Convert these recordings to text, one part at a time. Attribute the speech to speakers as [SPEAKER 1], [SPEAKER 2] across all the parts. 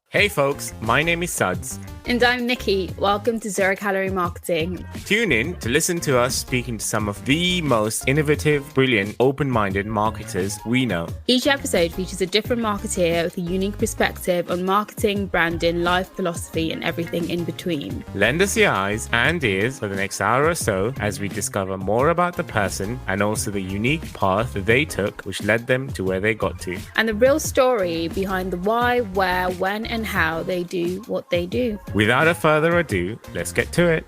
[SPEAKER 1] Hey folks, my name is Suds.
[SPEAKER 2] And I'm Nikki. Welcome to Zero Calorie Marketing.
[SPEAKER 1] Tune in to listen to us speaking to some of the most innovative, brilliant, open-minded marketers we know.
[SPEAKER 2] Each episode features a different marketeer with a unique perspective on marketing, branding, life philosophy, and everything in between.
[SPEAKER 1] Lend us your eyes and ears for the next hour or so as we discover more about the person and also the unique path that they took which led them to where they got to.
[SPEAKER 2] And the real story behind the why, where, when, and how they do what they do.
[SPEAKER 1] Without a further ado, let's get to it.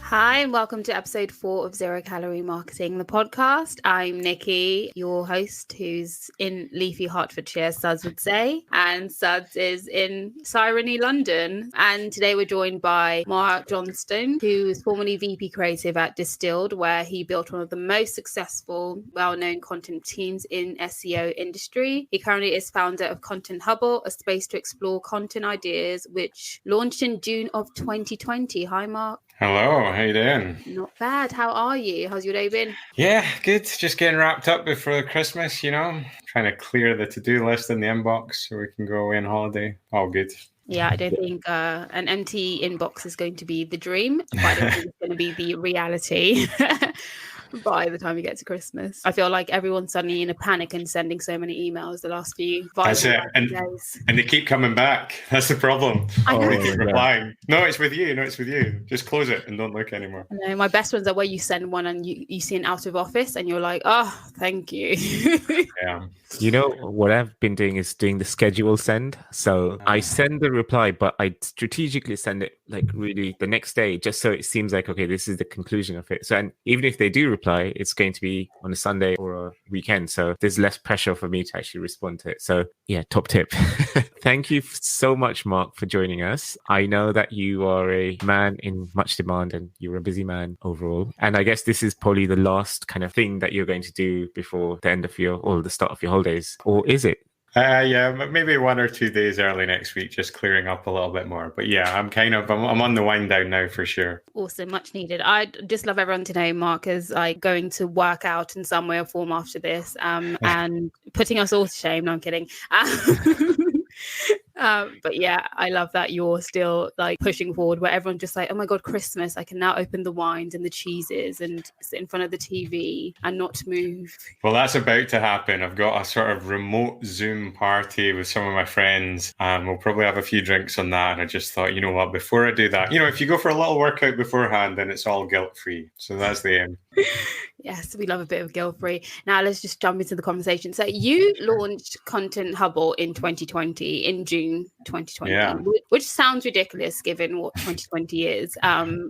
[SPEAKER 2] Hi, and welcome to episode 4 of Zero Calorie Marketing, the podcast. I'm Nikki, your host, who's in leafy Hertfordshire, Suds would say, and Suds is in Sireny, London. And today we're joined by Mark Johnstone, who is formerly VP Creative at Distilled, where he built one of the most successful, well-known content teams in SEO industry. He currently is founder of Content Hubble, a space to explore content ideas, which launched in June of 2020. Hi, Mark.
[SPEAKER 3] Hello, how you doing?
[SPEAKER 2] Not bad. How are you? How's your day been?
[SPEAKER 3] Yeah, good. Just getting wrapped up before Christmas, trying to clear the to-do list in the inbox so we can go away on holiday. All good.
[SPEAKER 2] Yeah, I don't think an empty inbox is going to be the dream, but I don't think it's going to be the reality by the time we get to Christmas. I feel like everyone's suddenly in a panic and sending so many emails the last few
[SPEAKER 3] That's it.
[SPEAKER 2] days.
[SPEAKER 3] And they keep coming back. That's the problem.
[SPEAKER 2] I know.
[SPEAKER 3] They keep replying. No, it's with you. No, it's with you. Just close it and don't look anymore.
[SPEAKER 2] I know, my best ones are where you send one and you see an out of office and you're like, oh, thank you.
[SPEAKER 3] Yeah.
[SPEAKER 1] You know, what I've been doing is doing the schedule send. So I send the reply, but I strategically send it like really the next day, just so it seems like, okay, this is the conclusion of it. So, and even if they do reply, it's going to be on a Sunday or a weekend. So there's less pressure for me to actually respond to it. So yeah, top tip. Thank you so much, Mark, for joining us. I know that you are a man in much demand and you're a busy man overall. And I guess this is probably the last kind of thing that you're going to do before the end of or the start of your holidays. Or is it?
[SPEAKER 3] Yeah, maybe 1 or 2 days early next week, just clearing up a little bit more. But yeah, I'm on the wind down now for sure.
[SPEAKER 2] Awesome, much needed. I just love everyone to know Mark is like going to work out in some way or form after this, and putting us all to shame. No, I'm kidding. But yeah, I love that you're still like pushing forward where everyone's just like, oh my God, Christmas, I can now open the wines and the cheeses and sit in front of the TV and not move. Well,
[SPEAKER 3] that's about to happen. I've got a sort of remote Zoom party with some of my friends. We'll probably have a few drinks on that. And I just thought, you know what, before I do that, if you go for a little workout beforehand, then it's all guilt-free. So that's the aim.
[SPEAKER 2] Yes, we love a bit of guilt-free. Now let's just jump into the conversation. So you launched Content Hubble in 2020, in June 2020, which sounds ridiculous given what 2020 is,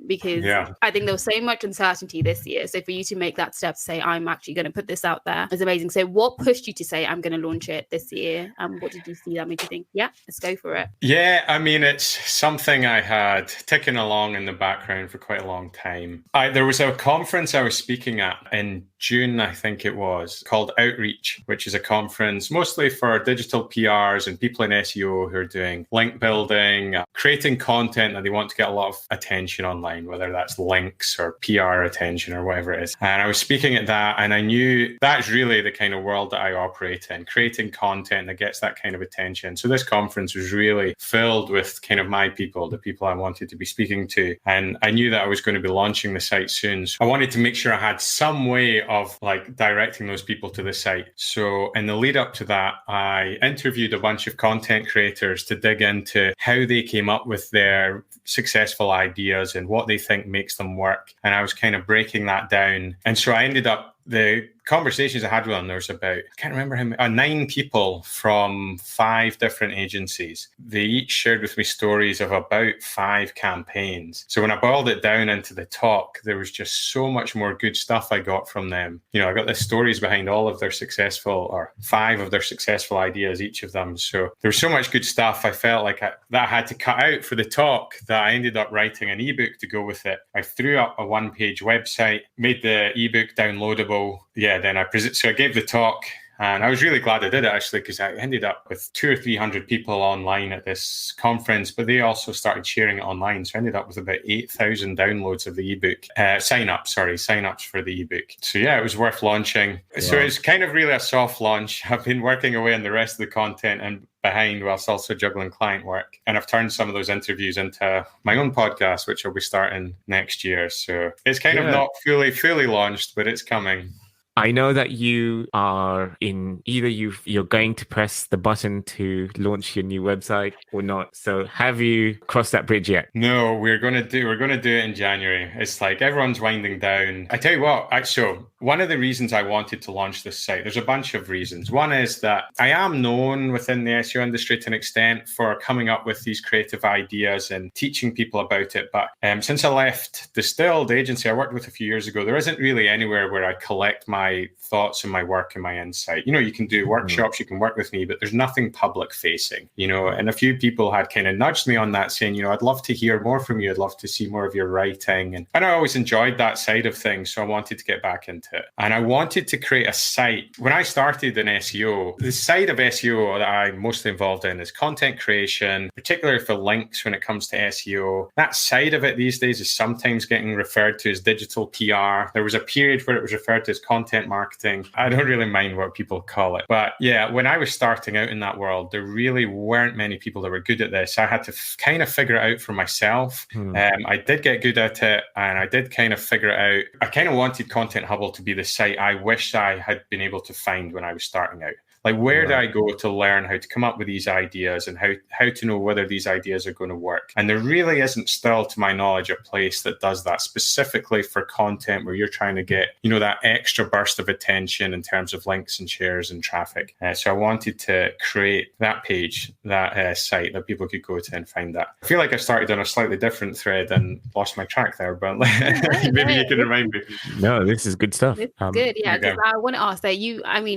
[SPEAKER 2] because I think there was so much uncertainty this year. So for you to make that step to say, I'm actually going to put this out there is amazing. So what pushed you to say, I'm going to launch it this year? What did you see that made you think, yeah, let's go for it?
[SPEAKER 3] Yeah, I mean, it's something I had ticking along in the background for quite a long time. There was a conference I was speaking at in June, I think it was, called Outreach, which is a conference mostly for digital PRs and people in SEO who are doing link building, creating content that they want to get a lot of attention online, whether that's links or PR attention or whatever it is. And I was speaking at that and I knew that's really the kind of world that I operate in, creating content that gets that kind of attention. So this conference was really filled with kind of my people, the people I wanted to be speaking to. And I knew that I was going to be launching the site soon. So I wanted to make sure I had some way of like directing those people to the site. So in the lead up to that, I interviewed a bunch of content creators to dig into how they came up with their successful ideas and what they think makes them work. And I was kind of breaking that down. And so I ended up, the conversations I had with them, there was about, I can't remember how many, 9 people from 5 different agencies. They each shared with me stories of about 5 campaigns. So when I boiled it down into the talk, there was just so much more good stuff I got from them. I got the stories behind all of their successful, or 5 of their successful ideas, each of them. So there was so much good stuff. I felt like that I had to cut out for the talk that I ended up writing an ebook to go with it. I threw up a 1-page website, made the ebook downloadable. Then I gave the talk And I was really glad I did it, actually, because I ended up with 200 or 300 people online at this conference, but they also started sharing it online. So I ended up with about 8,000 downloads of the ebook, sign-ups for the ebook. So yeah, it was worth launching. Wow. So it's kind of really a soft launch. I've been working away on the rest of the content and behind whilst also juggling client work. And I've turned some of those interviews into my own podcast, which I'll be starting next year. So it's kind of not fully launched, but it's coming.
[SPEAKER 1] I know that you are in either you're going to press the button to launch your new website or not. So have you crossed that bridge yet?
[SPEAKER 3] No, we're going to do it in January. It's like everyone's winding down. I tell you what, so one of the reasons I wanted to launch this site, there's a bunch of reasons. One is that I am known within the SEO industry to an extent for coming up with these creative ideas and teaching people about it. But since I left the agency I worked with a few years ago, there isn't really anywhere where I collect my thoughts and my work and my insight. You can do workshops, you can work with me, but there's nothing public facing, and a few people had kind of nudged me on that saying, I'd love to hear more from you. I'd love to see more of your writing. And I always enjoyed that side of things. So I wanted to get back into it. And I wanted to create a site. When I started in SEO, the side of SEO that I'm mostly involved in is content creation, particularly for links when it comes to SEO. That side of it these days is sometimes getting referred to as digital PR. There was a period where it was referred to as content marketing. I don't really mind what people call it. But yeah, when I was starting out in that world, there really weren't many people that were good at this. I had to kind of figure it out for myself. I did get good at it, and I did kind of figure it out. I kind of wanted Content Hubble to be the site I wish I had been able to find when I was starting out. Like, where do I go to learn how to come up with these ideas and how to know whether these ideas are going to work? And there really isn't still, to my knowledge, a place that does that specifically for content where you're trying to get, that extra burst of attention in terms of links and shares and traffic. So I wanted to create that page, that site that people could go to and find that. I feel like I started on a slightly different thread and lost my track there, but maybe you can remind me.
[SPEAKER 1] No, this is good stuff.
[SPEAKER 2] It's good. Yeah, because I want to ask that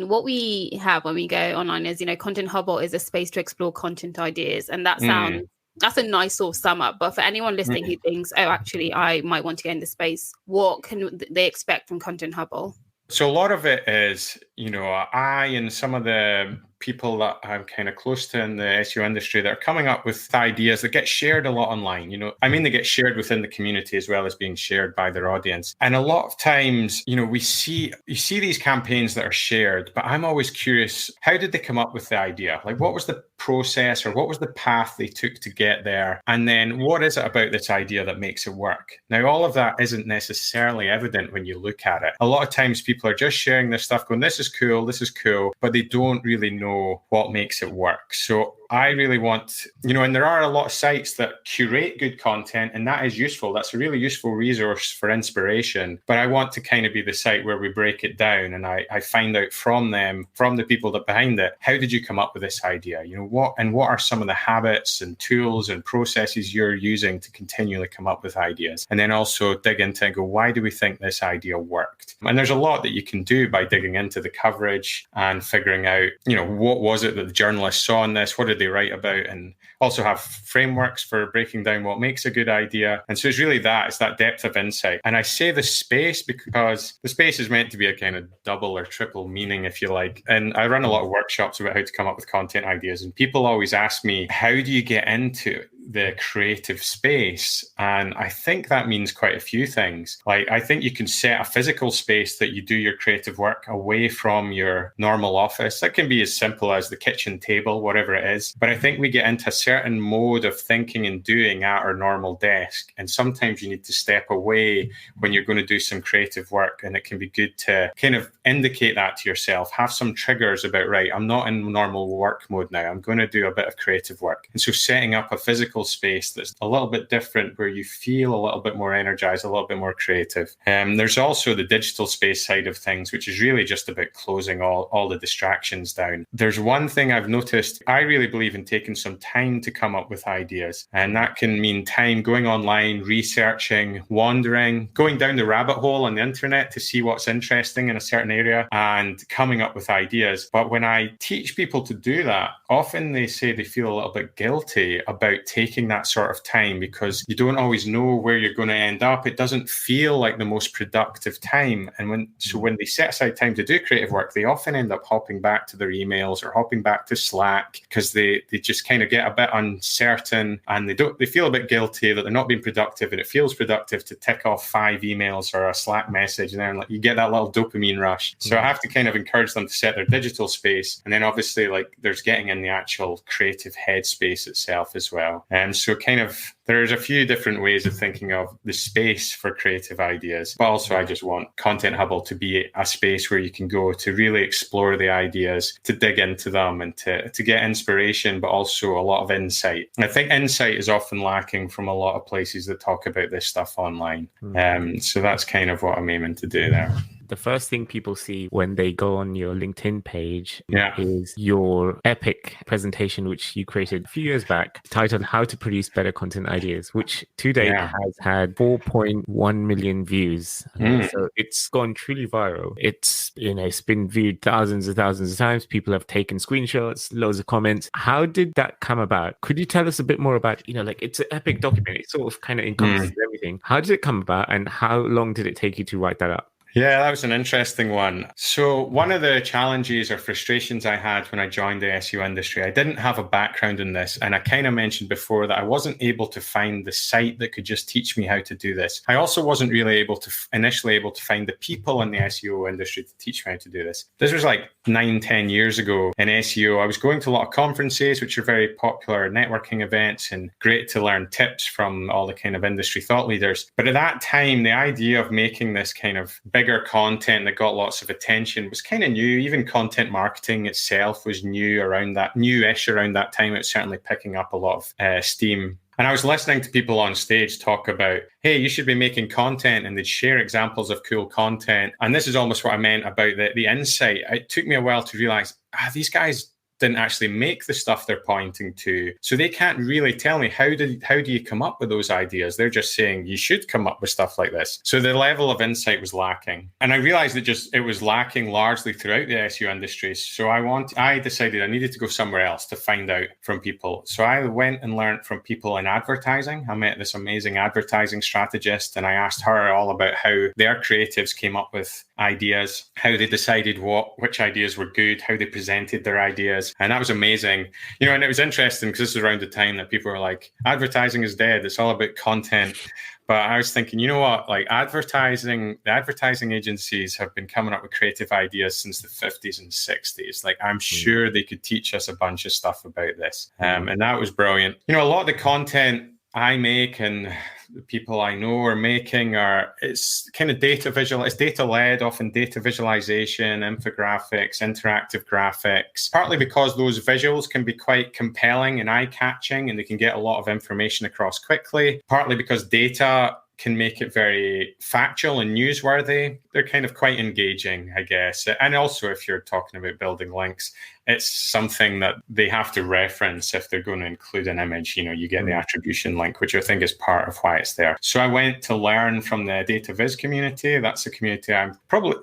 [SPEAKER 2] what we have when we go online is, Content Hubble is a space to explore content ideas. And that sounds, that's a nice sort of sum up. But for anyone listening who thinks, oh, actually, I might want to get in the space, what can they expect from Content Hubble?
[SPEAKER 3] So a lot of it is, I and some of the people that I'm kind of close to in the SEO industry that are coming up with ideas that get shared a lot online. They get shared within the community as well as being shared by their audience. And a lot of times, you see these campaigns that are shared, but I'm always curious, how did they come up with the idea? Like, what was the process or what was the path they took to get there? And then what is it about this idea that makes it work? Now, all of that isn't necessarily evident when you look at it. A lot of times people are just sharing this stuff going, this is cool, but they don't really know what makes it work. So I really want, and there are a lot of sites that curate good content, and that is useful. That's a really useful resource for inspiration. But I want to kind of be the site where we break it down and I find out from the people that behind it, how did you come up with this idea? What are some of the habits and tools and processes you're using to continually come up with ideas? And then also dig into and go, why do we think this idea worked? And there's a lot that you can do by digging into the coverage and figuring out, what was it that the journalists saw in this? What did they write about? And also have frameworks for breaking down what makes a good idea. And so it's really it's that depth of insight. And I say the space because the space is meant to be a kind of double or triple meaning, if you like. And I run a lot of workshops about how to come up with content ideas. And people always ask me, how do you get into the creative space? And I think that means quite a few things. Like, I think you can set a physical space that you do your creative work away from your normal office. That can be as simple as the kitchen table, whatever it is. But I think we get into a certain mode of thinking and doing at our normal desk. And sometimes you need to step away when you're going to do some creative work. And it can be good to kind of indicate that to yourself, have some triggers about, right, I'm not in normal work mode now. I'm going to do a bit of creative work. And so setting up a physical space that's a little bit different, where you feel a little bit more energized, a little bit more creative. There's also the digital space side of things, which is really just about closing all the distractions down. There's one thing I've noticed. I really believe in taking some time to come up with ideas. And that can mean time going online, researching, wandering, going down the rabbit hole on the internet to see what's interesting in a certain area and coming up with ideas. But when I teach people to do that, often they say they feel a little bit guilty about taking taking that sort of time, because you don't always know where you're going to end up. It doesn't feel like the most productive time. And when they set aside time to do creative work, they often end up hopping back to their emails or hopping back to Slack, because they just kind of get a bit uncertain, and they feel a bit guilty that they're not being productive, and it feels productive to tick off 5 emails or a Slack message, and then like you get that little dopamine rush. So I have to kind of encourage them to set their digital space, and then obviously like there's getting in the actual creative headspace itself as well. And so kind of there's a few different ways of thinking of the space for creative ideas, but also I just want Content Hubble to be a space where you can go to really explore the ideas, to dig into them, and to get inspiration, but also a lot of insight. I think insight is often lacking from a lot of places that talk about this stuff online. So that's kind of what I'm aiming to do there.
[SPEAKER 1] The first thing people see when they go on your LinkedIn page is your epic presentation, which you created a few years back, titled How to Produce Better Content Ideas, which to date has had 4.1 million views. So it's gone truly viral. It's been viewed thousands and thousands of times. People have taken screenshots, loads of comments. How did that come about? Could you tell us a bit more about, like it's an epic document. It sort of kind of encompasses everything. How did it come about, and how long did it take you to write that up?
[SPEAKER 3] Yeah, that was an interesting one. So one of the challenges or frustrations I had when I joined the SEO industry, I didn't have a background in this. And I kind of mentioned before that I wasn't able to find the site that could just teach me how to do this. I also wasn't really initially able to find the people in the SEO industry to teach me how to do this. This was like 9-10 years ago in SEO. I was going to a lot of conferences, which are very popular networking events and great to learn tips from all the kind of industry thought leaders. But at that time, the idea of making this kind of bigger content that got lots of attention was kind of new. Even content marketing itself was newish around that time. It was certainly picking up a lot of steam. And I was listening to people on stage talk about, hey, you should be making content, and they'd share examples of cool content. And this is almost what I meant about the insight. It took me a while to realize, these guys didn't actually make the stuff they're pointing to. So they can't really tell me how do you come up with those ideas. They're just saying you should come up with stuff like this. So the level of insight was lacking. And I realized it was lacking largely throughout the SEO industry. So I decided I needed to go somewhere else to find out from people. So I went and learned from people in advertising. I met this amazing advertising strategist, and I asked her all about how their creatives came up with ideas, how they decided which ideas were good, how they presented their ideas. And that was amazing. And it was interesting because this was around the time that people were like, advertising is dead. It's all about content. But I was thinking, you know what, like the advertising agencies have been coming up with creative ideas since the 50s and 60s. Like I'm sure they could teach us a bunch of stuff about this. And that was brilliant. A lot of the content I make and the people I know are making it's kind of it's data led, often data visualization, infographics, interactive graphics, partly because those visuals can be quite compelling and eye catching, and they can get a lot of information across quickly, partly because data can make it very factual and newsworthy. They're kind of quite engaging, I guess. And also, if you're talking about building links, it's something that they have to reference if they're going to include an image. You get the attribution link, which I think is part of why it's there. So I went to learn from the data viz community. That's a community I'm probably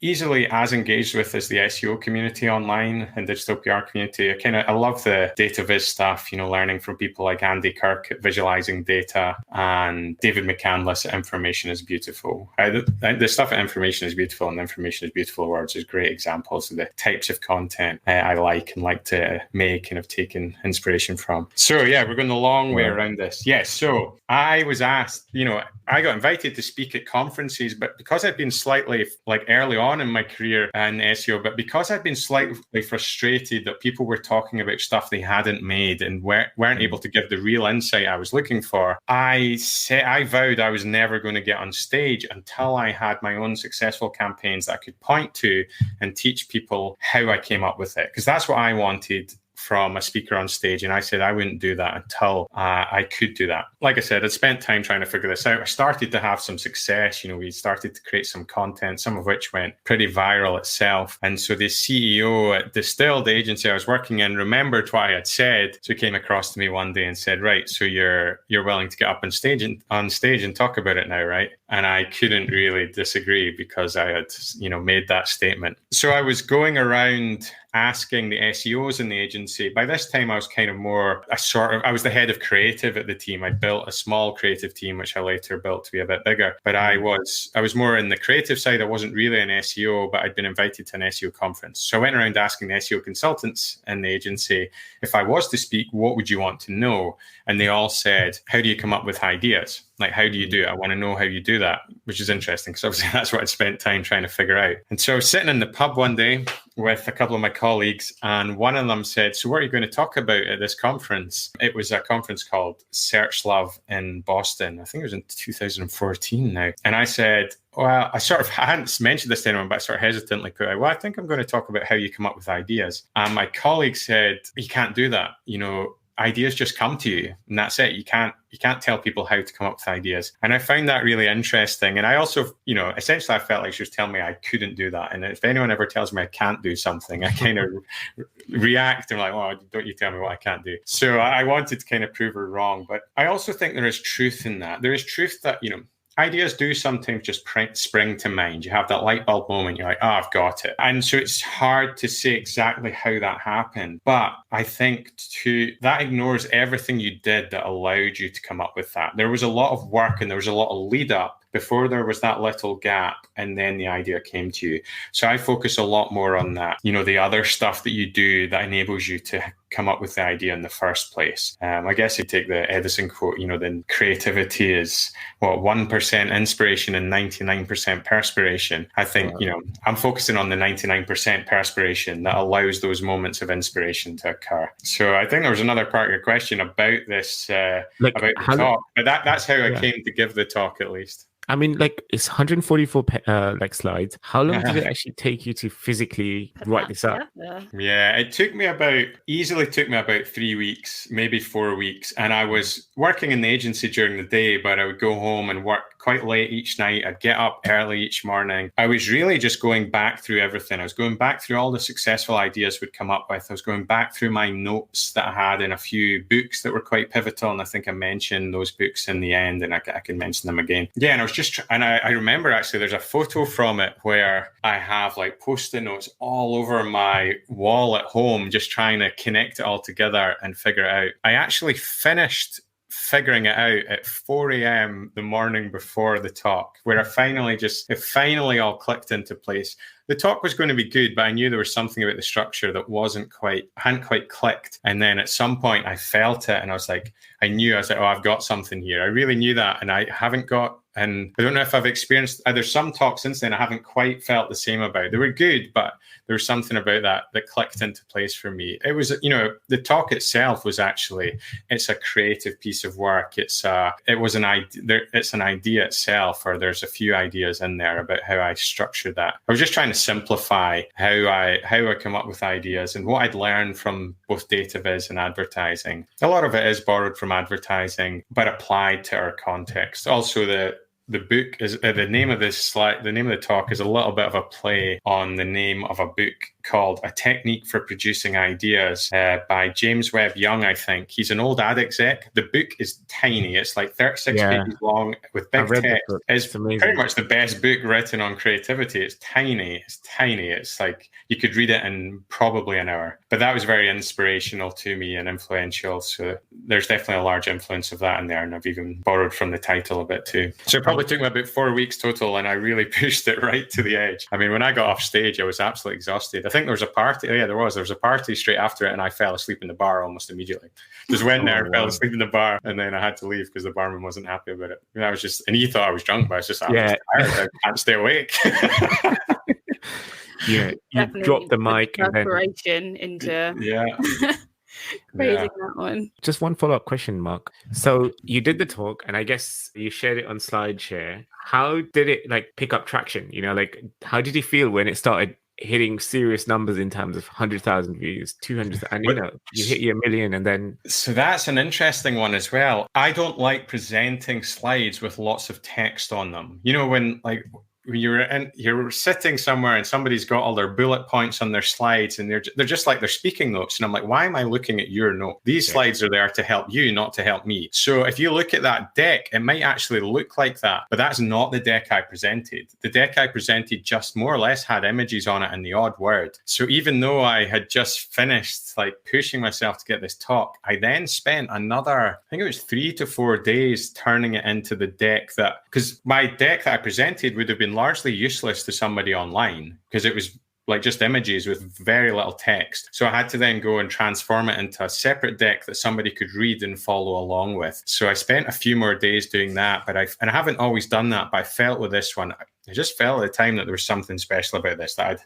[SPEAKER 3] easily as engaged with as the SEO community online and digital PR community. I love the data viz stuff, learning from people like Andy Kirk at Visualizing Data and David McCandless at Information is Beautiful. The stuff at Information is Beautiful and Information is Beautiful Words is great examples of the types of content I like to make and have taken inspiration from. So yeah, we're going the long way around this. Yes. So I was asked, I got invited to speak at conferences, but because I'd been slightly early on in my career in SEO, but because I'd been slightly frustrated that people were talking about stuff they hadn't made and weren't able to give the real insight I was looking for, I vowed I was never going to get on stage until I had my own successful campaigns that I could point to and teach people how I came up with it. Because that's what I wanted from a speaker on stage. And I said I wouldn't do that until I could do that. Like I said, I spent time trying to figure this out. I started to have some success. We started to create some content, some of which went pretty viral itself. And so the CEO at Distilled, the agency I was working in, remembered what I had said. So he came across to me one day and said, right, so you're willing to get up on stage and talk about it now, right? And I couldn't really disagree because I had, made that statement. So I was going around asking the SEOs in the agency. By this time, I was kind of I was the head of creative at the team. I built a small creative team, which I later built to be a bit bigger. But I was more in the creative side. I wasn't really an SEO, but I'd been invited to an SEO conference. So I went around asking the SEO consultants in the agency, if I was to speak, what would you want to know? And they all said, how do you come up with ideas? Like, how do you do it? I want to know how you do that, which is interesting because obviously that's what I'd spent time trying to figure out. And so I was sitting in the pub one day with a couple of my colleagues, and one of them said, so what are you going to talk about at this conference? It was a conference called Search Love in Boston. I think it was in 2014 now. And I said, well, I hadn't mentioned this to anyone, but I sort of hesitantly put out, well, I think I'm going to talk about how you come up with ideas. And my colleague said, you can't do that. Ideas just come to you, and that's it. You can't tell people how to come up with ideas. And I found that really interesting. And I also, essentially I felt like she was telling me I couldn't do that. And if anyone ever tells me I can't do something, I kind of react and I'm like, well, don't you tell me what I can't do. So I wanted to kind of prove her wrong. But I also think there is truth in that. There is truth that, ideas do sometimes just spring to mind. You have that light bulb moment. You're like, oh, I've got it. And so it's hard to say exactly how that happened. But I think that ignores everything you did that allowed you to come up with that. There was a lot of work and there was a lot of lead up before there was that little gap, and then the idea came to you. So I focus a lot more on that, the other stuff that you do that enables you to come up with the idea in the first place. I guess you take the Edison quote, then creativity is 1% inspiration and 99% perspiration. I think, I'm focusing on the 99% perspiration that allows those moments of inspiration to occur. So I think there was another part of your question about this, about the talk, but that's how I came to give the talk, at least.
[SPEAKER 1] I mean, it's 144 slides. How long did it actually take you to physically write this up?
[SPEAKER 3] Yeah, it easily took me about 3 weeks, maybe 4 weeks. And I was working in the agency during the day, but I would go home and work quite late each night. I'd get up early each morning. I was really just going back through everything. I was going back through all the successful ideas we'd come up with. I was going back through my notes that I had in a few books that were quite pivotal. And I think I mentioned those books in the end, and I can mention them again. Yeah, and I was I remember actually there's a photo from it where I have Post-it notes all over my wall at home, just trying to connect it all together and figure it out. I actually finished figuring it out at 4 a.m. the morning before the talk, where it finally all clicked into place. The talk was going to be good, but I knew there was something about the structure that hadn't quite clicked. And then at some point I felt it, and I was like, oh, I've got something here. I really knew that. And I haven't got, and I don't know if I've experienced, there's some talks since then I haven't quite felt the same about. They were good, but there was something about that clicked into place for me. It was, the talk itself was actually, it's a creative piece of work. It's an idea itself, or there's a few ideas in there about how I structured that. I was just trying to simplify how I come up with ideas and what I'd learned from both data viz and advertising. A lot of it is borrowed from advertising, but applied to our context. Also, the book is the name of the talk is a little bit of a play on the name of a book called A Technique for Producing Ideas by James Webb Young, I think. He's an old ad exec. The book is tiny. It's 36 pages long with big text. It's pretty much the best book written on creativity. It's tiny. It's you could read it in probably an hour. But that was very inspirational to me and influential. So there's definitely a large influence of that in there. And I've even borrowed from the title a bit too. So it probably took me about 4 weeks total, and I really pushed it right to the edge. I mean, when I got off stage, I was absolutely exhausted. I think there was a party. Yeah, there was a party straight after it, and I fell asleep in the bar almost immediately. Just went there, fell asleep in the bar, and then I had to leave because the barman wasn't happy about it. And he thought I was drunk, but I was just tired. I can't stay awake.
[SPEAKER 1] Yeah, you dropped the mic and then
[SPEAKER 2] into
[SPEAKER 1] Praising that one. Just one follow-up question, Mark. So you did the talk, and I guess you shared it on SlideShare. How did it pick up traction? How did you feel when it started hitting serious numbers in terms of 100,000 views, 200, and you hit your million, and then...
[SPEAKER 3] So that's an interesting one as well. I don't like presenting slides with lots of text on them. When when you're sitting somewhere and somebody's got all their bullet points on their slides and they're just like their speaking notes. And I'm like, why am I looking at your note? These slides are there to help you, not to help me. So if you look at that deck, it might actually look like that, but that's not the deck I presented. The deck I presented just more or less had images on it and the odd word. So even though I had just finished like pushing myself to get this talk, I then spent another, I think it was 3 to 4 days turning it into the deck because my deck that I presented would have been largely useless to somebody online because it was like just images with very little text. So I had to then go and transform it into a separate deck that somebody could read and follow along with. So I spent a few more days doing that, but I haven't always done that, but I felt with this one, I just felt at the time that there was something special about this, that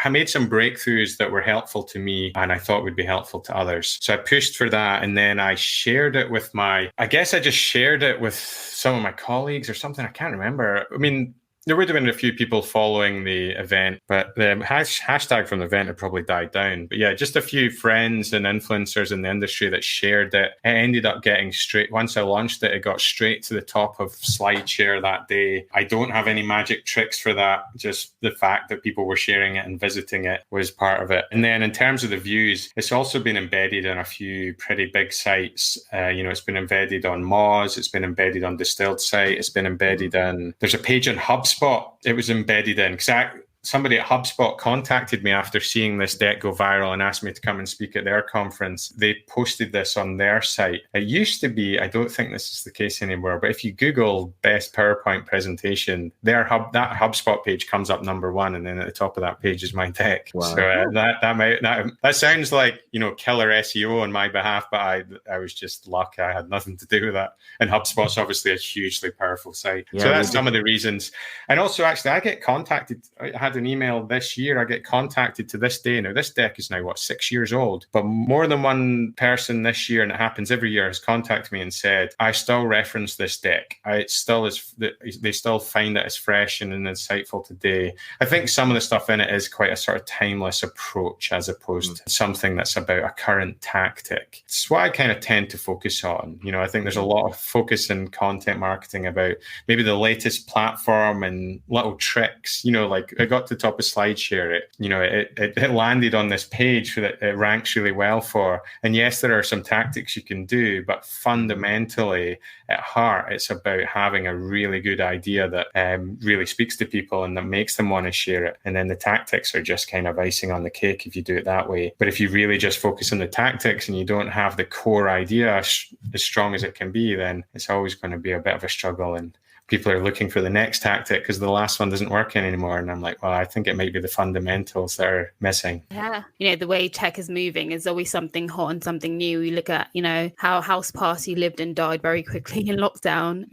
[SPEAKER 3] I made some breakthroughs that were helpful to me and I thought would be helpful to others. So I pushed for that, and then I shared it with I just shared it with some of my colleagues or something. I can't remember. I mean, there would have been a few people following the event, but the hashtag from the event had probably died down. But yeah, just a few friends and influencers in the industry that shared it. It ended up getting once I launched it, it got straight to the top of SlideShare that day. I don't have any magic tricks for that. Just the fact that people were sharing it and visiting it was part of it. And then in terms of the views, it's also been embedded in a few pretty big sites. It's been embedded on Moz, it's been embedded on Distilled Site, it's been embedded in, there's a page on HubSpot. It was embedded in because somebody at HubSpot contacted me after seeing this deck go viral and asked me to come and speak at their conference. They posted this on their site. It used to be, I don't think this is the case anymore, but if you Google best PowerPoint presentation, that HubSpot page comes up number 1, and then at the top of that page is my deck. Wow. So that sounds like killer SEO on my behalf, but I was just lucky. I had nothing to do with that. And HubSpot's obviously a hugely powerful site. Yeah, so that's some of the reasons. And also, actually, I get contacted. I had an email this year. I get contacted to this day. Now, this deck is now 6 years old, but more than one person this year, and it happens every year, has contacted me and said, I still reference this deck. They still find it as fresh and insightful today. I think some of the stuff in it is quite a sort of timeless approach as opposed to something that's about a current tactic. It's what I kind of tend to focus on. I think there's a lot of focus in content marketing about maybe the latest platform and little tricks, like I got to the top of SlideShare, it landed on this page that it ranks really well for. And yes, there are some tactics you can do, but fundamentally at heart, it's about having a really good idea that really speaks to people and that makes them want to share it. And then the tactics are just kind of icing on the cake if you do it that way. But if you really just focus on the tactics and you don't have the core idea as strong as it can be, then it's always going to be a bit of a struggle. And people are looking for the next tactic because the last one doesn't work anymore. And I'm like, well, I think it might be the fundamentals that are missing.
[SPEAKER 2] Yeah. The way tech is moving is always something hot and something new. You look at, how House Party lived and died very quickly in lockdown.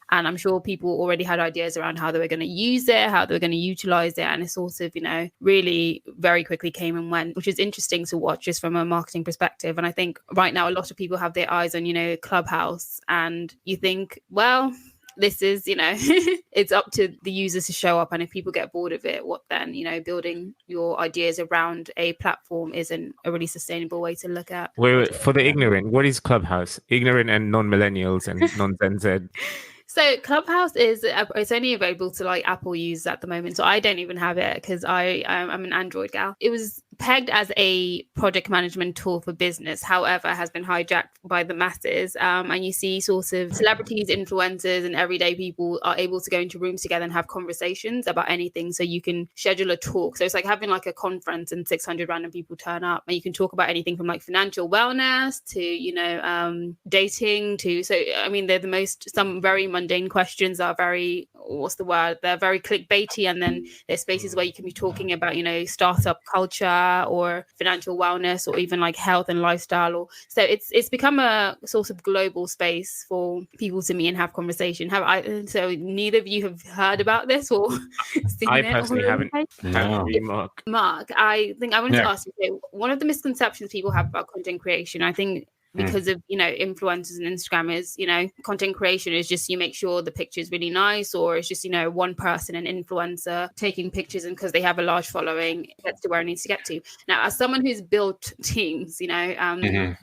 [SPEAKER 2] And I'm sure people already had ideas around how they were going to use it, how they were going to utilize it. And it sort of, really very quickly came and went, which is interesting to watch just from a marketing perspective. And I think right now, a lot of people have their eyes on, Clubhouse, and you think, well, this is, it's up to the users to show up. And if people get bored of it, what then? Building your ideas around a platform isn't a really sustainable way to look at.
[SPEAKER 1] Wait, for the ignorant, what is Clubhouse? Ignorant and non-millennials and non-Gen Z.
[SPEAKER 2] So Clubhouse it's only available to Apple users at the moment. So I don't even have it because I'm an Android gal. It was pegged as a project management tool for business, however, has been hijacked by the masses. And you see sort of celebrities, influencers, and everyday people are able to go into rooms together and have conversations about anything. So you can schedule a talk. So it's like having a conference and 600 random people turn up, and you can talk about anything from financial wellness to, dating to, so, I mean, they're some very mundane questions are very, they're very clickbaity. And then there's spaces where you can be talking about, startup culture or financial wellness or even health and lifestyle. So it's become a sort of global space for people to meet and have conversation. So neither of you have heard about this or seen
[SPEAKER 1] I
[SPEAKER 2] it?
[SPEAKER 1] personally haven't.
[SPEAKER 3] No.
[SPEAKER 2] Mark, I think I wanted to ask you, one of the misconceptions people have about content creation, I think because of, influencers and Instagrammers, content creation is just you make sure the picture is really nice, or it's just, one person, an influencer taking pictures, and because they have a large following, it gets to where it needs to get to. Now, as someone who's built teams, that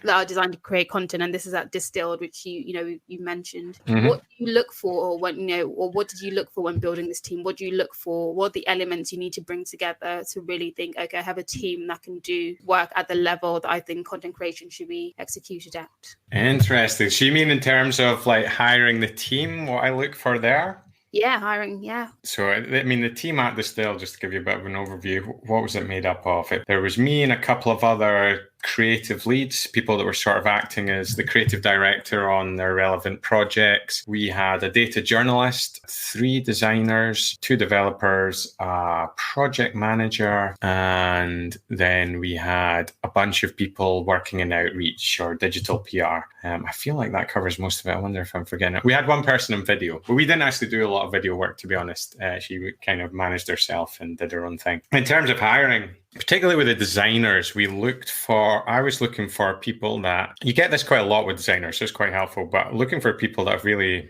[SPEAKER 2] are designed to create content, and this is at Distilled, which you mentioned, what do you look for when, or what did you look for when building this team? What do you look for? What are the elements you need to bring together to really think, okay, I have a team that can do work at the level that I think content creation should be executed at?
[SPEAKER 3] Interesting. So you mean in terms of like hiring the team, what I look for there?
[SPEAKER 2] Yeah, hiring, yeah.
[SPEAKER 3] So, I mean, the team at Distill, just to give you a bit of an overview, what was it made up of? There was me and a couple of other creative leads, people that were sort of acting as the creative director on their relevant projects. We had a data journalist, 3 designers, 2 developers, a project manager, and then we had a bunch of people working in outreach or digital PR. I feel like that covers most of it. I wonder if I'm forgetting it. We had one person in video, but we didn't actually do a lot of video work, to be honest. She kind of managed herself and did her own thing. In terms of hiring, particularly with the designers, I was looking for people that, you get this quite a lot with designers, so it's quite helpful, but looking for people that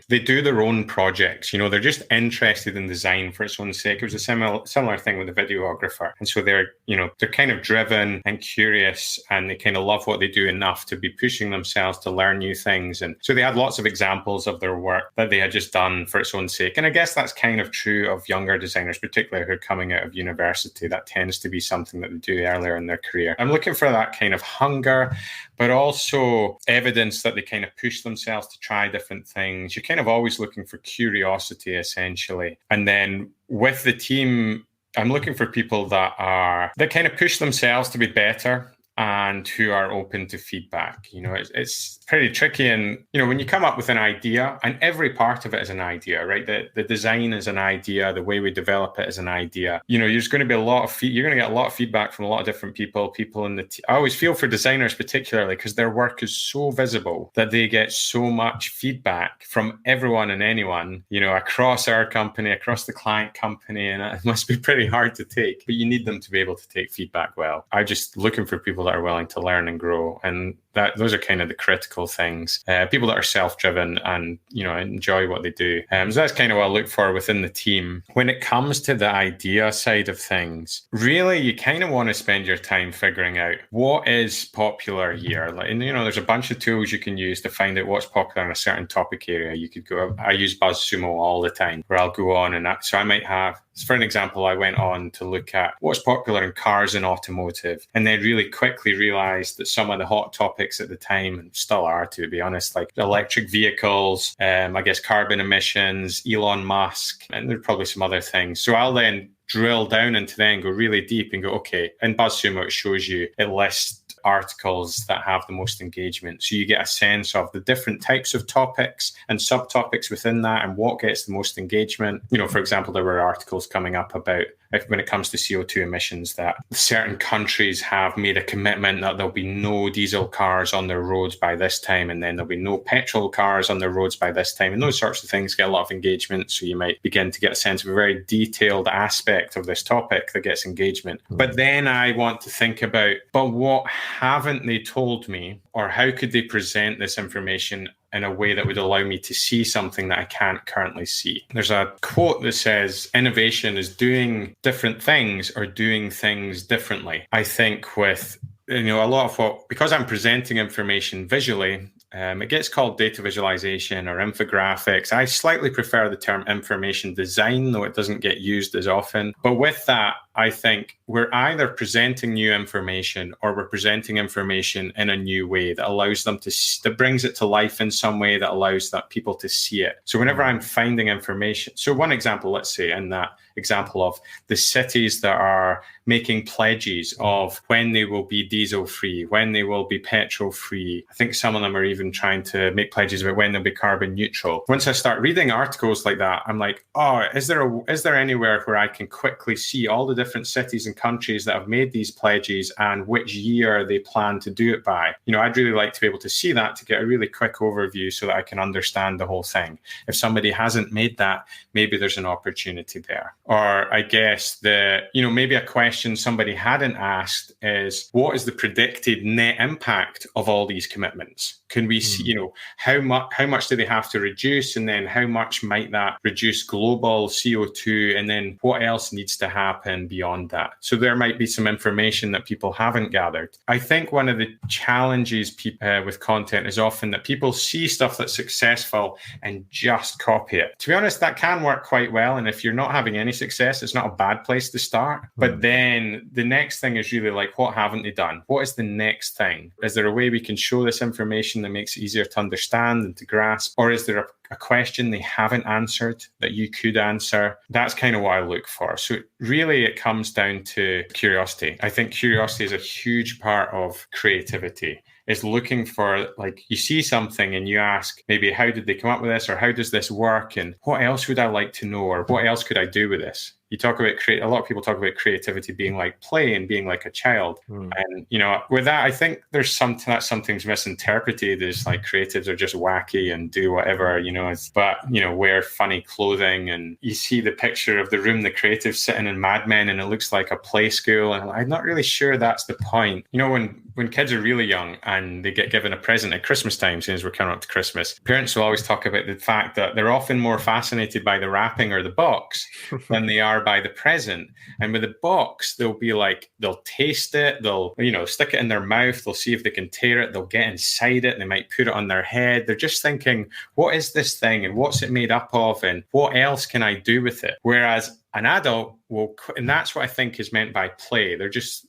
[SPEAKER 3] they do their own projects. They're just interested in design for its own sake. It was a similar thing with the videographer. And so they're kind of driven and curious, and they kind of love what they do enough to be pushing themselves to learn new things. And so they had lots of examples of their work that they had just done for its own sake. And I guess that's kind of true of younger designers, particularly who are coming out of university. That tends to be something that they do earlier in their career. I'm looking for that kind of hunger, but also evidence that they kind of push themselves to try different things. You're kind of always looking for curiosity, essentially. And then with the team, I'm looking for people that kind of push themselves to be better and who are open to feedback. It's pretty tricky. And, when you come up with an idea, and every part of it is an idea, right? The design is an idea. The way we develop it is an idea. There's going to be you're going to get a lot of feedback from a lot of different people in the I always feel for designers particularly, because their work is so visible that they get so much feedback from everyone and anyone, across our company, across the client company. And it must be pretty hard to take, but you need them to be able to take feedback well. I'm just looking for people that are willing to learn and grow, and those are kind of the critical things. People that are self-driven and enjoy what they do. So that's kind of what I look for within the team. When it comes to the idea side of things, really you kind of want to spend your time figuring out what is popular here. There's a bunch of tools you can use to find out what's popular in a certain topic area. You could go. I use BuzzSumo all the time, where I'll go on and so I might have. For an example, I went on to look at what's popular in cars and automotive, and then really quickly realized that some of the hot topics at the time, and still are to be honest, like electric vehicles, I guess carbon emissions, Elon Musk, and there's probably some other things. So I'll then drill down into them, go really deep and go, okay, in BuzzSumo, it lists articles that have the most engagement. So you get a sense of the different types of topics and subtopics within that and what gets the most engagement. For example, there were articles coming up about when it comes to CO2 emissions, that certain countries have made a commitment that there'll be no diesel cars on their roads by this time, and then there'll be no petrol cars on their roads by this time. And those sorts of things get a lot of engagement. So you might begin to get a sense of a very detailed aspect of this topic that gets engagement. But then I want to think about, but what haven't they told me, or how could they present this information in a way that would allow me to see something that I can't currently see? There's a quote that says, innovation is doing different things or doing things differently. I think with, a lot of because I'm presenting information visually, it gets called data visualization or infographics. I slightly prefer the term information design, though it doesn't get used as often. But with that, I think we're either presenting new information or we're presenting information in a new way that allows them that brings it to life in some way that allows that people to see it. So whenever I'm finding information, so one example, let's say in that example of the cities that are making pledges of when they will be diesel free, when they will be petrol free. I think some of them are even trying to make pledges about when they'll be carbon neutral. Once I start reading articles like that, I'm like, oh, is there anywhere where I can quickly see all the different cities and countries that have made these pledges and which year they plan to do it by. I'd really like to be able to see that to get a really quick overview so that I can understand the whole thing. If somebody hasn't made that, maybe there's an opportunity there. Or I guess maybe a question somebody hadn't asked is, what is the predicted net impact of all these commitments? Can we see, how much do they have to reduce? And then how much might that reduce global CO2? And then what else needs to happen beyond that? So there might be some information that people haven't gathered. I think one of the challenges with content is often that people see stuff that's successful and just copy it. To be honest, that can work quite well. And if you're not having any success, it's not a bad place to start. But then the next thing is really like, what haven't they done? What is the next thing? Is there a way we can show this information that makes it easier to understand and to grasp? Or is there a question they haven't answered that you could answer? That's kind of what I look for. So really it comes down to curiosity. I think curiosity is a huge part of creativity. Is looking for, like, you see something and you ask, maybe, how did they come up with this? Or how does this work? And what else would I like to know? Or what else could I do with this? You talk about a lot of people talk about creativity being like play and being like a child. And, with that, I think there's something that something's misinterpreted as like creatives are just wacky and do whatever, wear funny clothing. And you see the picture of the room, the creatives sitting in Mad Men, and it looks like a play school. And I'm not really sure that's the point. When kids are really young and they get given a present at Christmas time, since we're coming up to Christmas, parents will always talk about the fact that they're often more fascinated by the wrapping or the box than they are by the present. And with the box, they'll taste it, they'll, stick it in their mouth, they'll see if they can tear it, they'll get inside it, they might put it on their head. They're just thinking, what is this thing and what's it made up of and what else can I do with it? Whereas an adult will, and that's what I think is meant by play. They're just,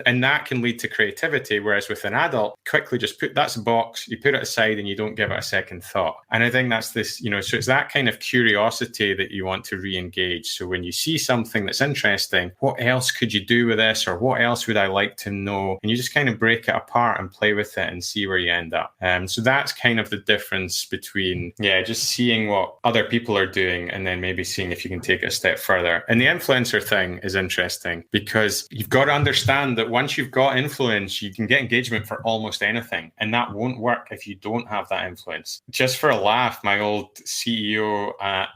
[SPEAKER 3] and that can lead to creativity. Whereas with an adult, quickly just that's a box, you put it aside and you don't give it a second thought. And I think that's this, so it's that kind of curiosity that you want to re-engage. So when you see something that's interesting, what else could you do with this? Or what else would I like to know? And you just kind of break it apart and play with it and see where you end up. So that's kind of the difference between, just seeing what other people are doing and then maybe seeing if you can take it a step further. And the influencer thing is interesting because you've got to understand that once you've got influence, you can get engagement for almost anything. And that won't work if you don't have that influence. Just for a laugh, my old CEO at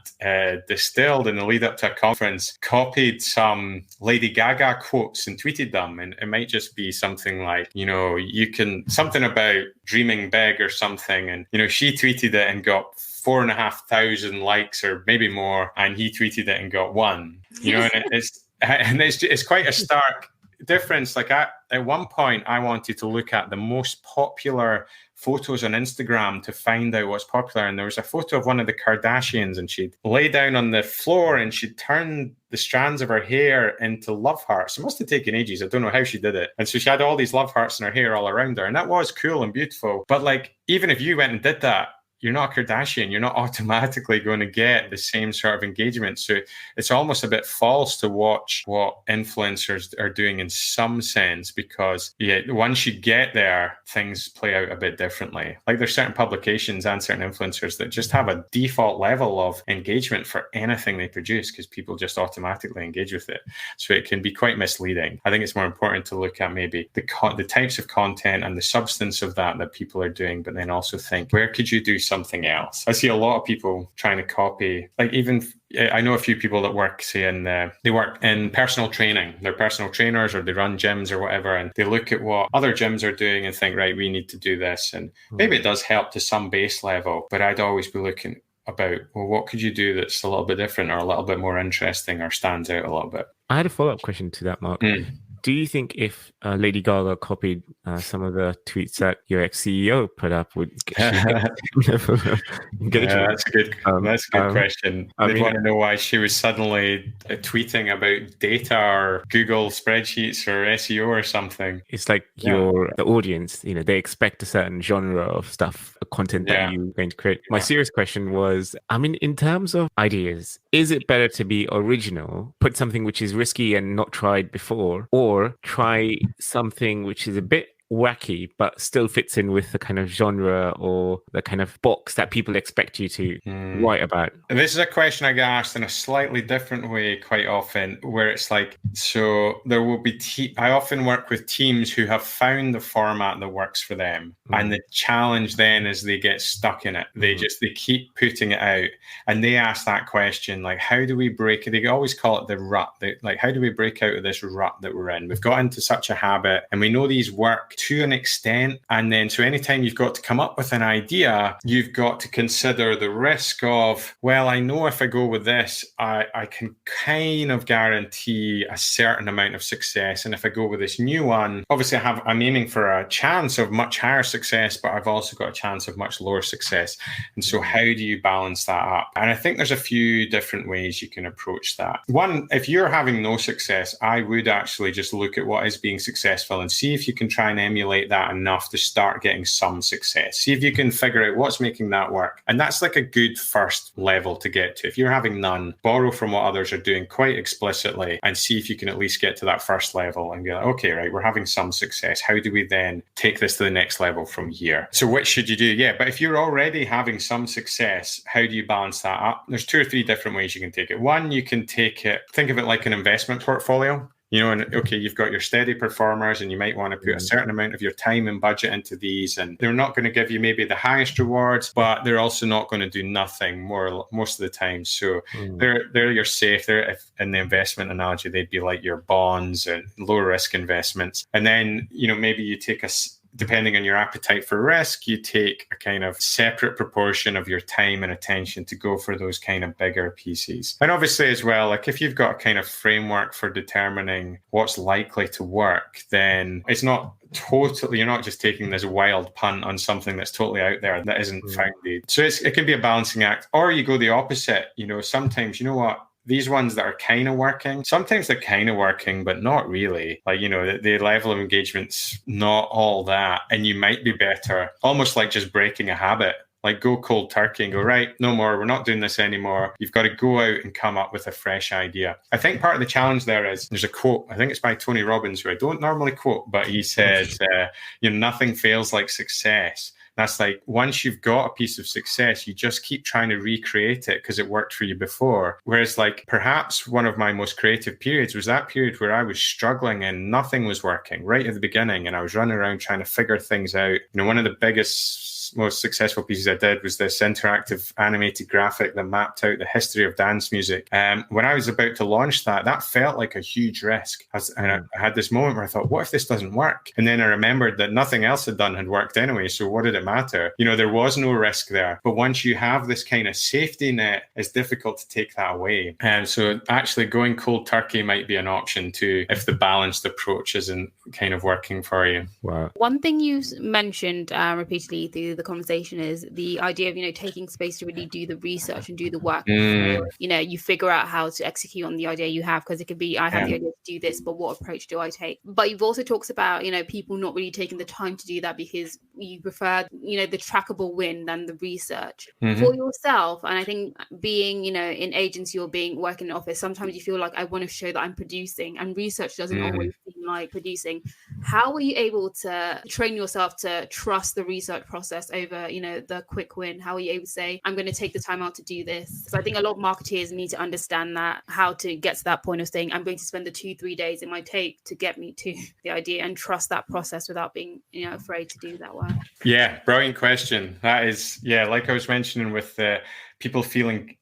[SPEAKER 3] Distilled in the lead up to a conference copied some Lady Gaga quotes and tweeted them. And it might just be something like, something about dreaming big or something. And, she tweeted it and got 4,500 likes or maybe more, and he tweeted it and got 1. And it's quite a stark difference. Like at one point, I wanted to look at the most popular photos on Instagram to find out what's popular, and there was a photo of one of the Kardashians, and she'd lay down on the floor and she'd turn the strands of her hair into love hearts. It must have taken ages. I don't know how she did it. And so she had all these love hearts in her hair all around her, and that was cool and beautiful. But like, even if you went and did that, you're not a Kardashian. You're not automatically going to get the same sort of engagement. So it's almost a bit false to watch what influencers are doing in some sense, because once you get there, things play out a bit differently. Like there's certain publications and certain influencers that just have a default level of engagement for anything they produce because people just automatically engage with it. So it can be quite misleading. I think it's more important to look at maybe the types of content and the substance of that people are doing, but then also think, where could you do something else? I see a lot of people trying to copy, like even I know a few people that work, say, they work in personal training. They're personal trainers or they run gyms or whatever, and they look at what other gyms are doing and think, right, we need to do this. And maybe it does help to some base level, but I'd always be looking about, well, what could you do that's a little bit different or a little bit more interesting or stands out a little bit?
[SPEAKER 1] I had a follow-up question to that, Mark. Do you think if Lady Gaga copied some of the tweets that your ex-CEO put up, would engagement?
[SPEAKER 3] That's a good question. I want to know why she was suddenly tweeting about data or Google spreadsheets or SEO or something.
[SPEAKER 1] It's like the audience, they expect a certain genre of stuff, content that you're going to create. My serious question was, in terms of ideas, is it better to be original, put something which is risky and not tried before, or try something which is a bit wacky, but still fits in with the kind of genre or the kind of box that people expect you to write about?
[SPEAKER 3] This is a question I get asked in a slightly different way quite often, where it's like, so there will be, I often work with teams who have found the format that works for them. And the challenge then is they get stuck in it. They keep putting it out, and they ask that question, like, how do we break it? They always call it the rut. Like, how do we break out of this rut that we're in? We've got into such a habit, and we know these work to an extent. And then, so anytime you've got to come up with an idea, you've got to consider the risk of, well, I know if I go with this, I can kind of guarantee a certain amount of success. And if I go with this new one, obviously I'm aiming for a chance of much higher success, but I've also got a chance of much lower success. And so how do you balance that up? And I think there's a few different ways you can approach that. One, if you're having no success, I would actually just look at what is being successful and see if you can try and emulate that enough to start getting some success. See if you can figure out what's making that work. And that's like a good first level to get to. If you're having none, borrow from what others are doing quite explicitly and see if you can at least get to that first level and be like, okay, right, we're having some success. How do we then take this to the next level from here? So which should you do? Yeah, but if you're already having some success, how do you balance that up? There's 2 or 3 different ways you can take it. One, you can think of it like an investment portfolio. And okay, you've got your steady performers and you might want to put a certain amount of your time and budget into these, and they're not going to give you maybe the highest rewards, but they're also not going to do nothing most of the time. So they're your safe. If in the investment analogy, they'd be like your bonds and lower risk investments. And then, maybe you take depending on your appetite for risk, you take a kind of separate proportion of your time and attention to go for those kind of bigger pieces. And obviously as well, like if you've got a kind of framework for determining what's likely to work, then it's not totally, you're not just taking this wild punt on something that's totally out there that isn't founded. So it can be a balancing act, or you go the opposite. Sometimes, these ones that are kind of working, sometimes they're kind of working, but not really. Like, the level of engagement's not all that. And you might be better, almost like just breaking a habit. Like go cold turkey and go, right, no more, we're not doing this anymore. You've got to go out and come up with a fresh idea. I think part of the challenge there is, there's a quote, I think it's by Tony Robbins, who I don't normally quote, but he says, nothing fails like success. That's like, once you've got a piece of success, you just keep trying to recreate it because it worked for you before. Whereas like perhaps one of my most creative periods was that period where I was struggling and nothing was working right at the beginning. And I was running around trying to figure things out. One of the biggest, most successful pieces I did was this interactive animated graphic that mapped out the history of dance music. When I was about to launch that felt like a huge risk. And I had this moment where I thought, what if this doesn't work? And then I remembered that nothing else had worked anyway. So what did it matter? There was no risk there. But once you have this kind of safety net, it's difficult to take that away. And so actually going cold turkey might be an option too, if the balanced approach isn't kind of working for you.
[SPEAKER 1] Wow.
[SPEAKER 2] One thing you mentioned repeatedly through the conversation is the idea of taking space to really do the research and do the work before, you figure out how to execute on the idea you have, because it could be, I have the idea to do this, but what approach do I take? But you've also talked about people not really taking the time to do that because you prefer the trackable win than the research for yourself. And I think being in agency or working in office, sometimes you feel like I want to show that I'm producing, and research doesn't always seem like producing. How were you able to train yourself to trust the research process over the quick win? How are you able to say, I'm going to take the time out to do this? So I think a lot of marketeers need to understand that, how to get to that point of saying, I'm going to spend the 2-3 days it might take to get me to the idea, and trust that process without being afraid to do that work.
[SPEAKER 3] Yeah, brilliant question. That is, like I was mentioning with people feeling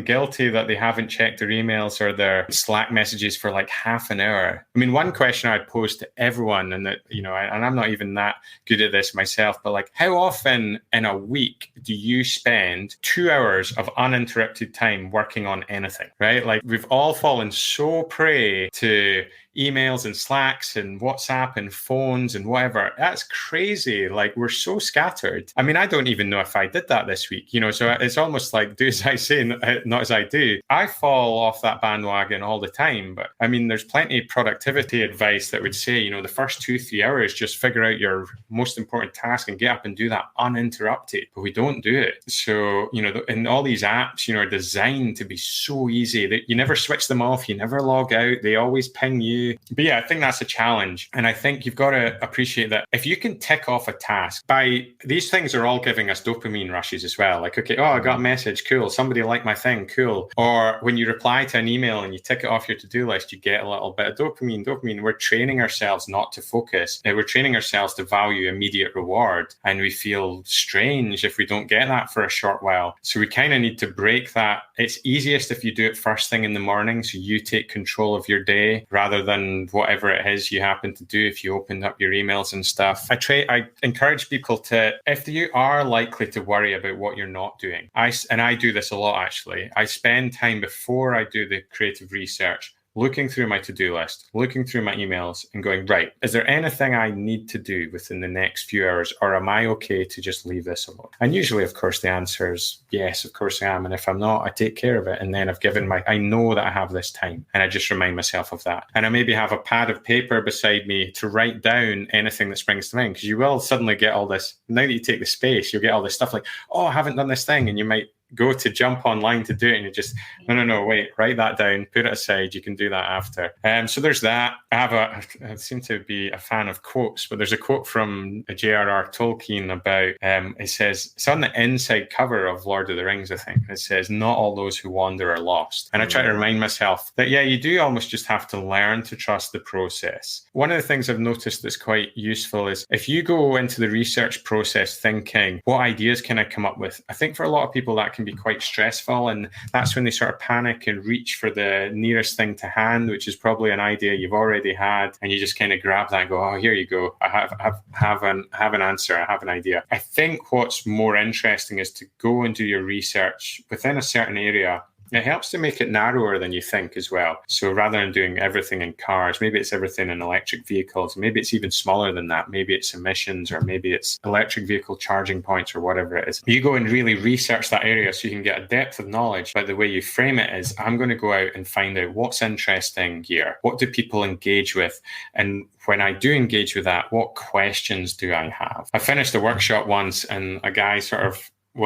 [SPEAKER 3] guilty that they haven't checked their emails or their Slack messages for like half an hour. I mean, one question I'd pose to everyone, and that, and I'm not even that good at this myself, but like, how often in a week do you spend 2 hours of uninterrupted time working on anything, right? Like we've all fallen so prey to emails and Slacks and WhatsApp and phones and whatever. That's crazy. Like we're so scattered. I mean, I don't even know if I did that this week, so it's almost like do as I say, not as I do. I fall off that bandwagon all the time. But I mean, there's plenty of productivity advice that would say, the first 2-3 hours, just figure out your most important task and get up and do that uninterrupted. But we don't do it. So, and all these apps, are designed to be so easy that you never switch them off. You never log out. They always ping you. you. But yeah, I think that's a challenge. And I think you've got to appreciate that if you can tick off a task, by these things are all giving us dopamine rushes as well. Like, okay, oh, I got a message, cool. Somebody liked my thing, cool. Or when you reply to an email and you tick it off your to-do list, you get a little bit of dopamine. We're training ourselves not to focus. We're training ourselves to value immediate reward. And we feel strange if we don't get that for a short while. So we kind of need to break that. It's easiest if you do it first thing in the morning. So you take control of your day rather than whatever it is you happen to do if you opened up your emails and stuff. I encourage people to, if you are likely to worry about what you're not doing, I do this a lot actually. I spend time before I do the creative research looking through my to-do list, looking through my emails and going, right, is there anything I need to do within the next few hours, or am I okay to just leave this alone? And usually, of course, the answer is yes, of course I am. And if I'm not, I take care of it. And then I know that I have this time and I just remind myself of that. And I maybe have a pad of paper beside me to write down anything that springs to mind, because you will suddenly get all this, now that you take the space, you'll get all this stuff like, oh, I haven't done this thing. And you might go to jump online to do it and you just no, wait, write that down, put it aside, you can do that after. So there's that. I seem to be a fan of quotes, but there's a quote from J.R.R. Tolkien about it says, it's on the inside cover of Lord of the Rings, I think. It says, not all those who wander are lost. And I try to remind myself that you do almost just have to learn to trust the process. One of the things I've noticed that's quite useful is if you go into the research process thinking, what ideas can I come up with? I think for a lot of people that can be quite stressful, and that's when they sort of panic and reach for the nearest thing to hand, which is probably an idea you've already had, and you just kind of grab that and go, oh, here you go, I have an answer, I have an idea. I think what's more interesting is to go and do your research within a certain area. It helps to make it narrower than you think as well. So rather than doing everything in cars, maybe it's everything in electric vehicles. Maybe it's even smaller than that. Maybe it's emissions, or maybe it's electric vehicle charging points, or whatever it is. You go and really research that area so you can get a depth of knowledge. But the way you frame it is, I'm going to go out and find out what's interesting here. What do people engage with? And when I do engage with that, what questions do I have? I finished a workshop once and a guy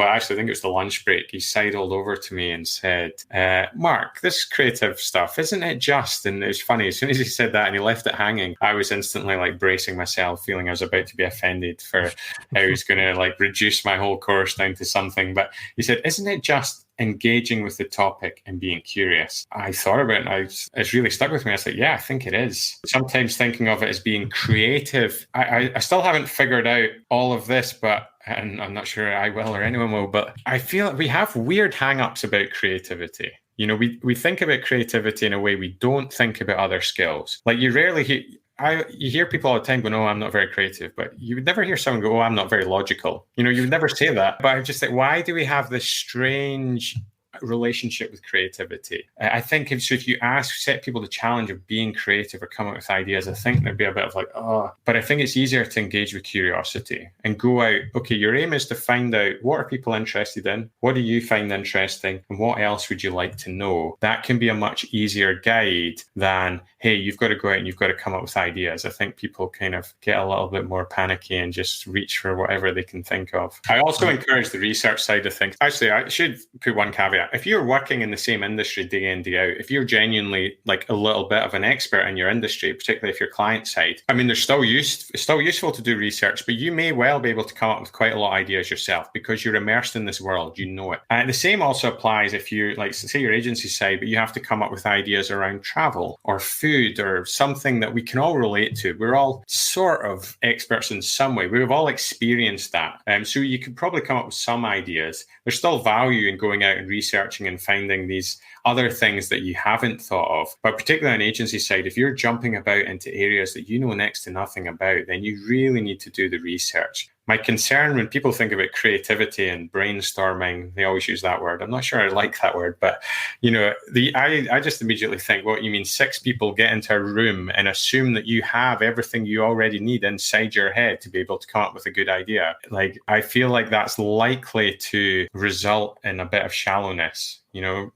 [SPEAKER 3] actually, I think it was the lunch break. He sidled over to me and said, Mark, this creative stuff, isn't it just? And it was funny. As soon as he said that and he left it hanging, I was instantly like bracing myself, feeling I was about to be offended for how he was going to like reduce my whole course down to something. But he said, isn't it just engaging with the topic and being curious? I thought about it and it's really stuck with me. I said, yeah, I think it is. Sometimes thinking of it as being creative. I still haven't figured out all of this, and I'm not sure I will or anyone will, but I feel we have weird hang-ups about creativity. You know, we think about creativity in a way we don't think about other skills. Like you hear people all the time going, oh, I'm not very creative, but you would never hear someone go, oh, I'm not very logical. You know, you would never say that. But I'm just like, why do we have this strange relationship with creativity? I think if you set people the challenge of being creative or coming up with ideas, I think there'd be a bit of like, oh, but I think it's easier to engage with curiosity and go out. Okay, your aim is to find out, what are people interested in? What do you find interesting? And what else would you like to know? That can be a much easier guide than, hey, you've got to go out and you've got to come up with ideas. I think people kind of get a little bit more panicky and just reach for whatever they can think of. I also encourage the research side of things. Actually, I should put one caveat. If you're working in the same industry day in, day out, if you're genuinely like a little bit of an expert in your industry, particularly if you're client side, I mean, it's still useful to do research, but you may well be able to come up with quite a lot of ideas yourself because you're immersed in this world, you know it. The same also applies if you, like, say your agency side, but you have to come up with ideas around travel or food or something that we can all relate to. We're all sort of experts in some way. We've all experienced that. So you could probably come up with some ideas. There's still value in going out and researching and finding these other things that you haven't thought of. But particularly on agency side, if you're jumping about into areas that you know next to nothing about, then you really need to do the research. My concern when people think about creativity and brainstorming, they always use that word. I'm not sure I like that word, but you know, I just immediately think, what you mean 6 people get into a room and assume that you have everything you already need inside your head to be able to come up with a good idea. Like, I feel like that's likely to result in a bit of shallowness.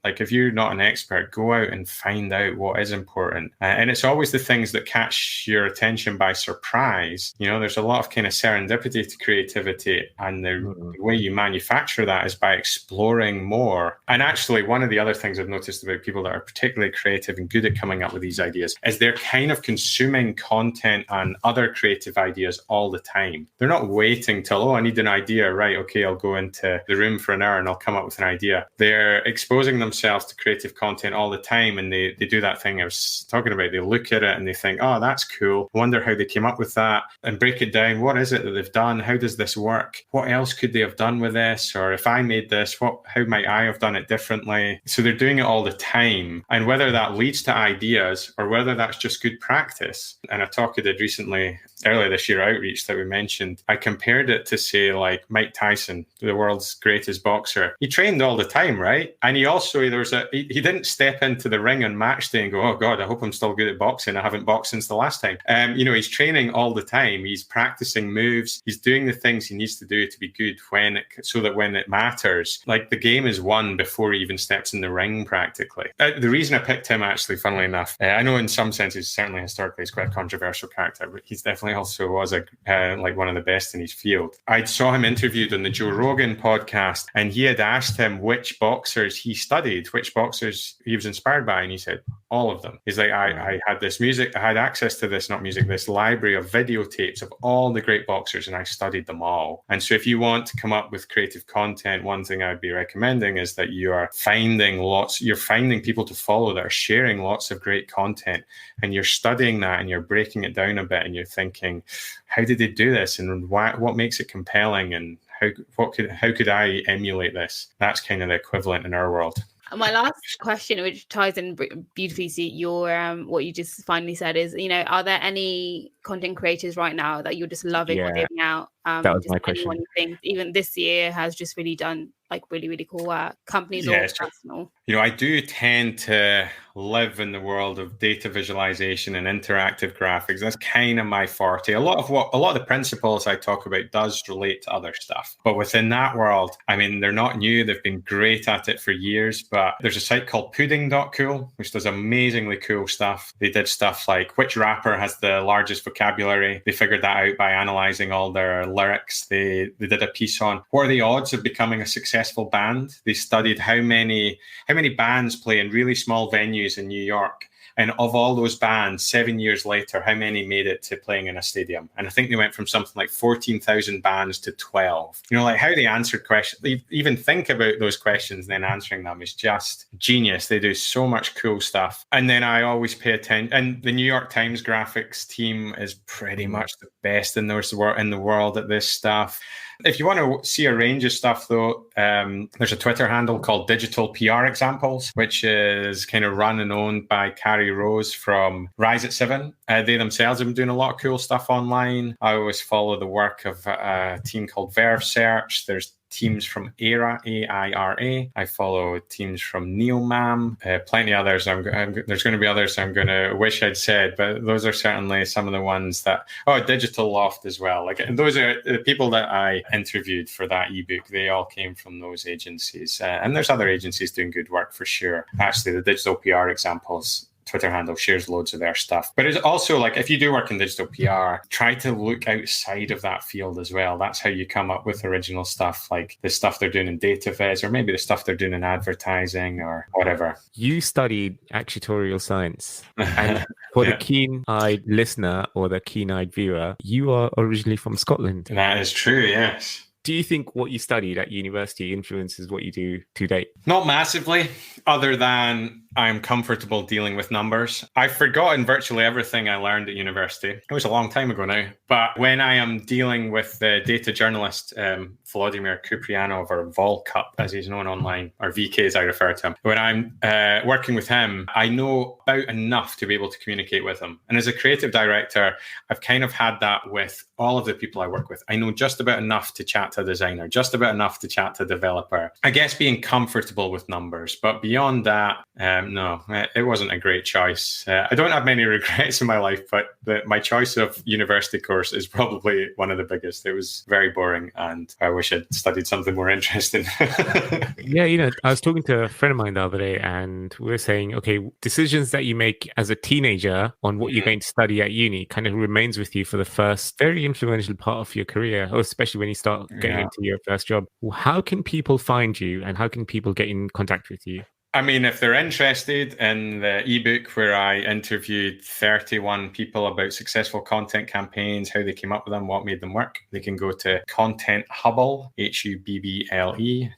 [SPEAKER 3] Like if you're not an expert, go out and find out what is important. And it's always the things that catch your attention by surprise. There's a lot of kind of serendipity to creativity, and the way you manufacture that is by exploring more. And actually, one of the other things I've noticed about people that are particularly creative and good at coming up with these ideas is they're kind of consuming content and other creative ideas all the time. They're not waiting till, I need an idea. Right, okay, I'll go into the room for an hour and I'll come up with an idea. They're exposing themselves to creative content all the time, and they do that thing I was talking about. They look at it and they think, oh, that's cool. I wonder how they came up with that, and break it down. What is it that they've done? How does this work? What else could they have done with this? Or if I made this, how might I have done it differently? So they're doing it all the time. And whether that leads to ideas or whether that's just good practice. And a talk I did recently, earlier this year, Outreach, that we mentioned, I compared it to, say, like Mike Tyson, the world's greatest boxer. He trained all the time, right? And he also, he didn't step into the ring on match day and go, oh God, I hope I'm still good at boxing. I haven't boxed since the last time. He's training all the time. He's practicing moves. He's doing the things he needs to do to be good so that when it matters, like the game is won before he even steps in the ring practically. The reason I picked him, actually, funnily enough, I know in some senses, certainly historically, he's quite a controversial character, but he's definitely also was like one of the best in his field. I saw him interviewed on the Joe Rogan podcast, and he had asked him which boxers he studied, which boxers he was inspired by, and he said, all of them. He's like, I had this music, I had access to this library of videotapes of all the great boxers, and I studied them all. And so if you want to come up with creative content, one thing I would be recommending is that you're finding people to follow that are sharing lots of great content, and you're studying that and you're breaking it down a bit, and you're thinking, how did they do this, and what makes it compelling, and how could I emulate this? That's kind of the equivalent in our world.
[SPEAKER 2] My last question, which ties in beautifully to your what you just finally said, is, are there any content creators right now that you're just loving what they're giving out?
[SPEAKER 1] That was my question.
[SPEAKER 2] You think even this year has just really done like really, really cool work, companies or personal?
[SPEAKER 3] I do tend to live in the world of data visualization and interactive graphics. That's kind of my forte. A lot of the principles I talk about does relate to other stuff. But within that world, I mean, they're not new. They've been great at it for years. But there's a site called pudding.cool, which does amazingly cool stuff. They did stuff like which rapper has the largest vocabulary. They figured that out by analyzing all their lyrics. They did a piece on what are the odds of becoming a successful band. They studied how many bands play in really small venues in New York. And of all those bands, 7 years later, how many made it to playing in a stadium? And I think they went from something like 14,000 bands to 12. Like how they answered questions, even think about those questions, then answering them is just genius. They do so much cool stuff. And then I always pay attention. And the New York Times graphics team is pretty much the best in the world at this stuff. If you want to see a range of stuff, though, there's a Twitter handle called Digital PR Examples, which is kind of run and owned by Carrie Rose from Rise at 7. They themselves have been doing a lot of cool stuff online. I always follow the work of a team called Verve Search. There's teams from AIRA, AIRA. I follow teams from Neomam, plenty others. There's going to be others I'm going to wish I'd said, but those are certainly some of the ones that, Digital Loft as well. Like those are the people that I interviewed for that ebook. They all came from those agencies. And there's other agencies doing good work for sure. Actually, the Digital PR Examples Twitter handle shares loads of their stuff. But it's also like, if you do work in digital PR, try to look outside of that field as well. That's how you come up with original stuff, like the stuff they're doing in data viz, or maybe the stuff they're doing in advertising or whatever.
[SPEAKER 1] You studied actuarial science. And for the keen-eyed listener or the keen-eyed viewer, you are originally from Scotland.
[SPEAKER 3] That is true, yes.
[SPEAKER 1] Do you think what you studied at university influences what you do to date?
[SPEAKER 3] Not massively, other than I'm comfortable dealing with numbers. I've forgotten virtually everything I learned at university. It was a long time ago now. But when I am dealing with the data journalist, Volodymyr Kuprianov, or Volcup, as he's known online, or VK as I refer to him, when I'm working with him, I know about enough to be able to communicate with him. And as a creative director, I've kind of had that with all of the people I work with. I know just about enough to chat to a designer, just about enough to chat to a developer. I guess being comfortable with numbers. But beyond that, No, it wasn't a great choice. I don't have many regrets in my life, but my choice of university course is probably one of the biggest. It was very boring, and I wish I'd studied something more interesting.
[SPEAKER 1] Yeah, I was talking to a friend of mine the other day, and we were saying, okay, decisions that you make as a teenager on what you're going to study at uni kind of remains with you for the first very influential part of your career, or especially when you start getting into your first job. How can people find you, and how can people get in contact with you?
[SPEAKER 3] I mean, if they're interested in the ebook where I interviewed 31 people about successful content campaigns, how they came up with them, what made them work, they can go to Content Hubble, HUBBLE.com,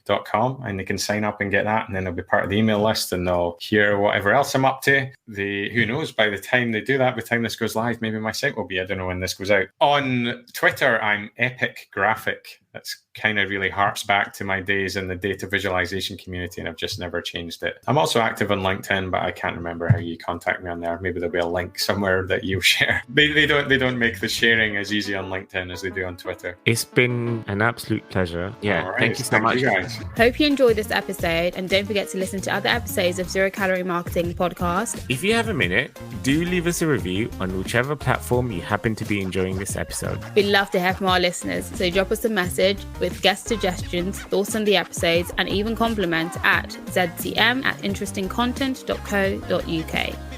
[SPEAKER 3] and they can sign up and get that. And then they'll be part of the email list, and they'll hear whatever else I'm up to. Who knows, by the time they do that, by the time this goes live, maybe my site will be, I don't know when this goes out. On Twitter, I'm Epic Graphic. That's kind of really harks back to my days in the data visualization community, and I've just never changed it. I'm also active on LinkedIn, but I can't remember how you contact me on there. Maybe there'll be a link somewhere that you share. They don't make the sharing as easy on LinkedIn as they do on Twitter.
[SPEAKER 1] It's been an absolute pleasure. Yeah,
[SPEAKER 3] right.
[SPEAKER 1] Thank you so much.
[SPEAKER 3] You guys.
[SPEAKER 2] Hope you enjoyed this episode, and don't forget to listen to other episodes of Zero Calorie Marketing podcast.
[SPEAKER 1] If you have a minute, do leave us a review on whichever platform you happen to be enjoying this episode.
[SPEAKER 2] We'd love to hear from our listeners, so drop us a message with guest suggestions, thoughts on the episodes, and even compliments at zcm@interestingcontent.co.uk.